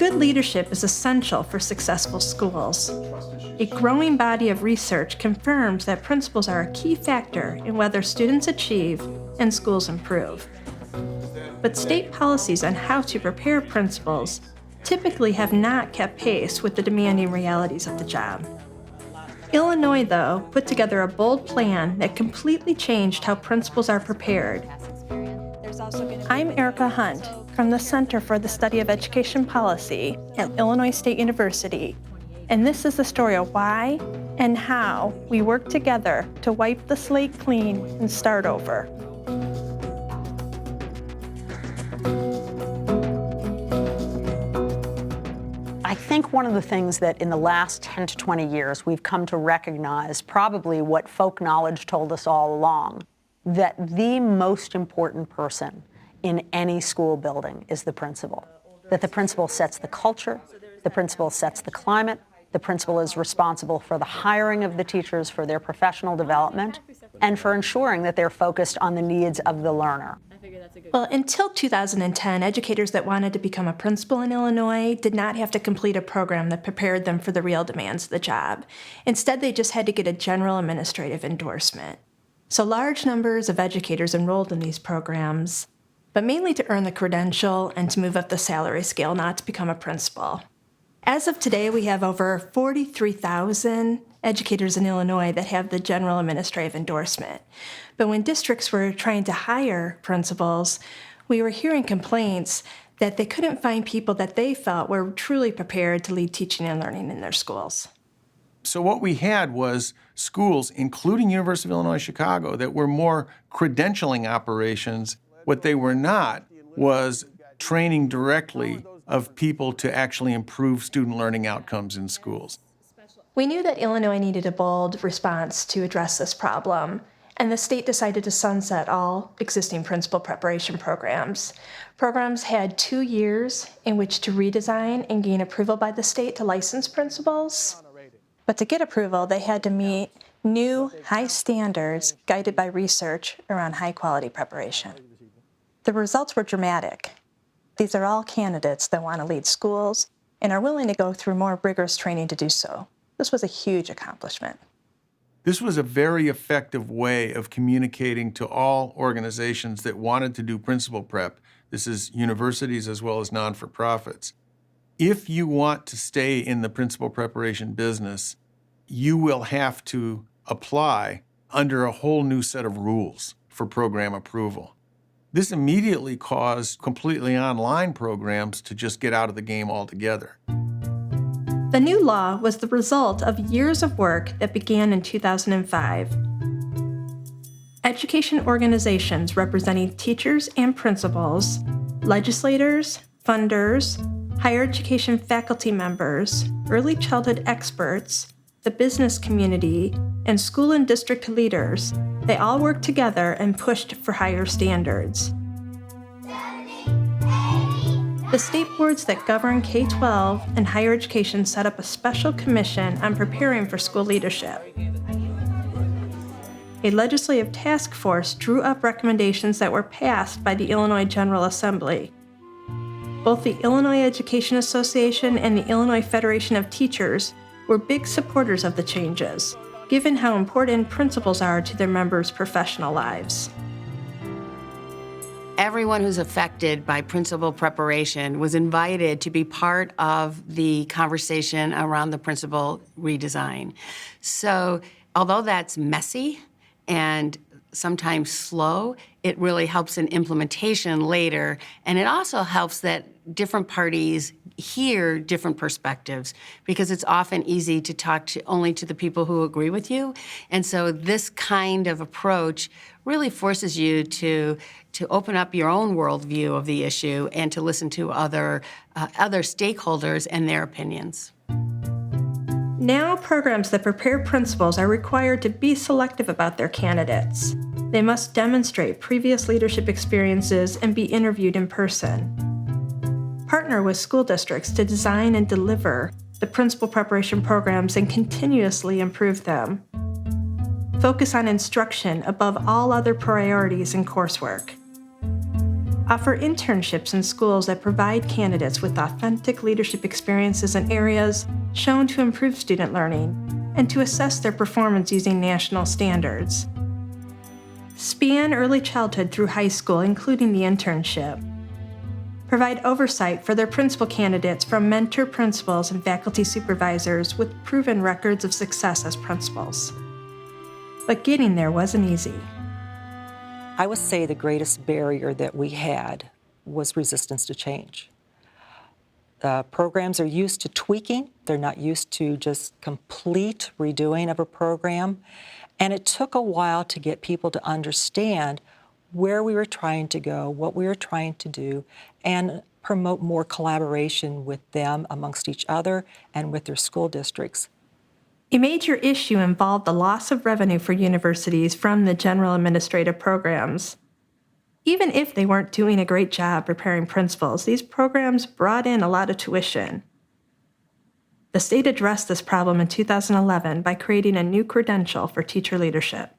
good leadership is essential for successful schools. A growing body of research confirms that principals are a key factor in whether students achieve and schools improve. But state policies on how to prepare principals typically have not kept pace with the demanding realities of the job. Illinois, though, put together a bold plan that completely changed how principals are prepared. I'm Erica Hunt from the Center for the Study of Education Policy at Illinois State University, and this is the story of why and how we work together to wipe the slate clean and start over. I think one of the things that in the last 10 to 20 years we've come to recognize, probably what folk knowledge told us all along, that the most important person in any school building is the principal. That the principal sets the culture, the principal sets the climate, the principal is responsible for the hiring of the teachers, for their professional development, and for ensuring that they're focused on the needs of the learner. Well, until 2010, educators that wanted to become a principal in Illinois did not have to complete a program that prepared them for the real demands of the job. Instead, they just had to get a general administrative endorsement. So large numbers of educators enrolled in these programs, but mainly to earn the credential and to move up the salary scale, not to become a principal. As of today, we have over 43,000 educators in Illinois that have the general administrative endorsement. But when districts were trying to hire principals, we were hearing complaints that they couldn't find people that they felt were truly prepared to lead teaching and learning in their schools. So what we had was schools, including University of Illinois Chicago, that were more credentialing operations. What they were not was training directly of people to actually improve student learning outcomes in schools. We knew that Illinois needed a bold response to address this problem, and the state decided to sunset all existing principal preparation programs. Programs had 2 years in which to redesign and gain approval by the state to license principals. But to get approval, they had to meet new high standards guided by research around high-quality preparation. The results were dramatic. These are all candidates that want to lead schools and are willing to go through more rigorous training to do so. This was a huge accomplishment. This was a very effective way of communicating to all organizations that wanted to do principal prep. This is universities as well as non-for-profits. If you want to stay in the principal preparation business, you will have to apply under a whole new set of rules for program approval. This immediately caused completely online programs to just get out of the game altogether. The new law was the result of years of work that began in 2005. Education organizations representing teachers and principals, legislators, funders, higher education faculty members, early childhood experts, the business community, and school and district leaders, they all worked together and pushed for higher standards. The state boards that govern K-12 and higher education set up a special commission on preparing for school leadership. A legislative task force drew up recommendations that were passed by the Illinois General Assembly. Both the Illinois Education Association and the Illinois Federation of Teachers were big supporters of the changes, given how important principals are to their members' professional lives. Everyone who's affected by principal preparation was invited to be part of the conversation around the principal redesign. So although that's messy and sometimes slow, it really helps in implementation later. And it also helps that different parties hear different perspectives, because it's often easy to talk only to the people who agree with you. And so this kind of approach really forces you to open up your own worldview of the issue and to listen to other stakeholders and their opinions. Now, programs that prepare principals are required to be selective about their candidates. They must demonstrate previous leadership experiences and be interviewed in person. Partner with school districts to design and deliver the principal preparation programs and continuously improve them. Focus on instruction above all other priorities in coursework. offer internships in schools that provide candidates with authentic leadership experiences in areas shown to improve student learning, and to assess their performance using national standards. Span early childhood through high school, including the internship. Provide oversight for their principal candidates from mentor principals and faculty supervisors with proven records of success as principals. But getting there wasn't easy. I would say the greatest barrier that we had was resistance to change. Programs are used to tweaking. They're not used to just complete redoing of a program. And it took a while to get people to understand where we were trying to go, what we were trying to do, and promote more collaboration with them amongst each other and with their school districts. A major issue involved the loss of revenue for universities from the general administrative programs. Even if they weren't doing a great job preparing principals, these programs brought in a lot of tuition. The state addressed this problem in 2011 by creating a new credential for teacher leadership.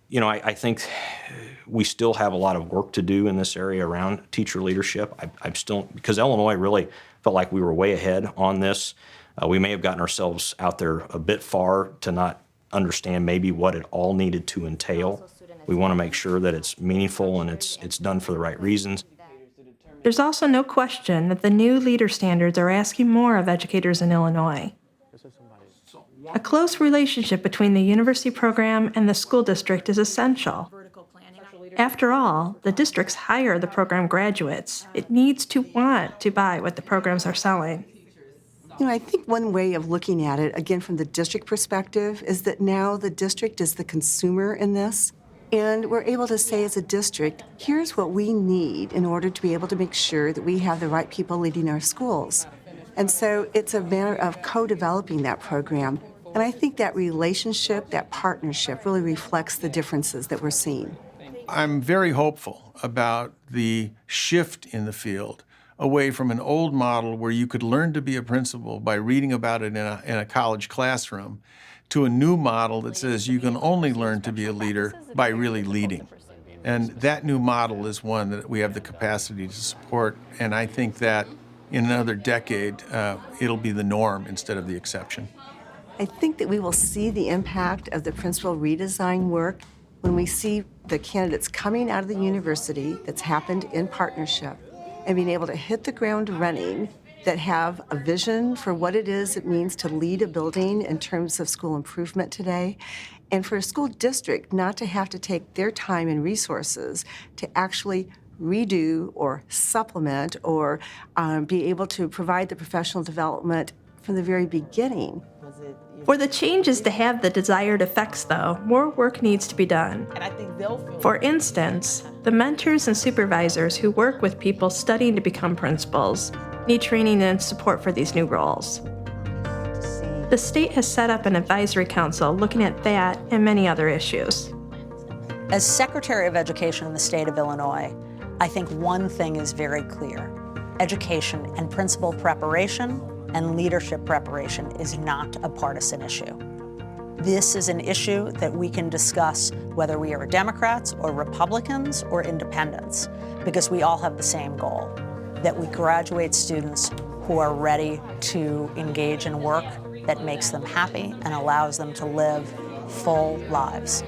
You know, I think we still have a lot of work to do in this area around teacher leadership. I'm still, because Illinois really felt like we were way ahead on this. We may have gotten ourselves out there a bit far to not understand maybe what it all needed to entail. We want to make sure that it's meaningful and it's done for the right reasons. There's also no question that the new leader standards are asking more of educators in Illinois. A close relationship between the university program and the school district is essential. After all, the districts hire the program graduates. It needs to want to buy what the programs are selling. You know, I think one way of looking at it, again from the district perspective, is that now the district is the consumer in this. And we're able to say as a district, here's what we need in order to be able to make sure that we have the right people leading our schools. And so it's a matter of co-developing that program. And I think that relationship, that partnership really reflects the differences that we're seeing. I'm very hopeful about the shift in the field away from an old model where you could learn to be a principal by reading about it in a college classroom to a new model that says you can only learn to be a leader by really leading. And that new model is one that we have the capacity to support, and I think that in another decade, it'll be the norm instead of the exception. I think that we will see the impact of the principal redesign work when we see the candidates coming out of the university that's happened in partnership and being able to hit the ground running, that have a vision for what it is it means to lead a building in terms of school improvement today, and for a school district not to have to take their time and resources to actually redo or supplement or be able to provide the professional development from the very beginning. For the changes to have the desired effects, though, more work needs to be done. For instance, the mentors and supervisors who work with people studying to become principals need training and support for these new roles. The state has set up an advisory council looking at that and many other issues. As Secretary of Education in the state of Illinois, I think one thing is very clear. Education and principal preparation and leadership preparation is not a partisan issue. This is an issue that we can discuss whether we are Democrats or Republicans or independents, because we all have the same goal, that we graduate students who are ready to engage in work that makes them happy and allows them to live full lives.